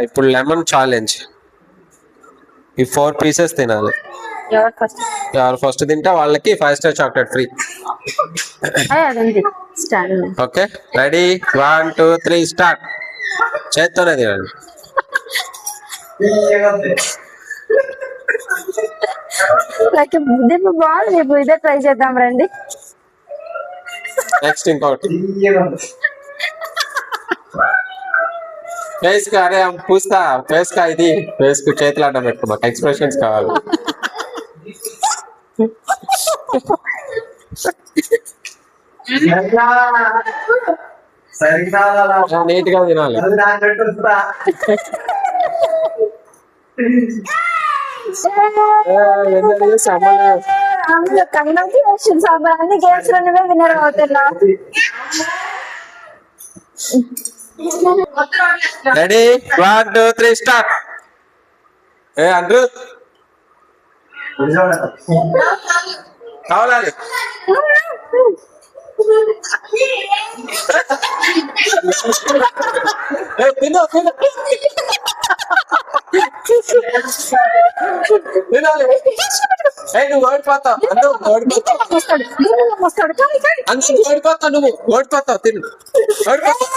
ఇప్పుడు lemon challenge. ఈ 4 pieces తినాలి. ఎవరు ఫస్ట్ తింటే వాళ్ళకి 5 star chocolate free. Okay ready 1 2 3 start. చేత్తోనే తినండి. బాగుంది, ఇదే ట్రై చేద్దాం రండి. నెక్స్ట్ ఇంకోటి ఫేస్ కా. అరే పూస్తా ఫేస్ కా. ఇది ఫేస్ కు చేతులు అడ్డం పెట్టుకో, మాకు ఎక్స్ప్రెషన్స్ కావాలి. నీట్ గా తినాలి. అన్ని గేమ్స్ లో నువ్వే విన్నర్ అవుతున్నా. Ready 1 2 3 start. అండ్రు కావాలి. తిను తిను తినాలి. నువ్వు ఓడిపోతావు, నువ్వు ఓడిపోతావు, నువ్వు ఓడిపోతావు, నువ్వు ఓడిపోతావు. తిను ఓడిపోతావు.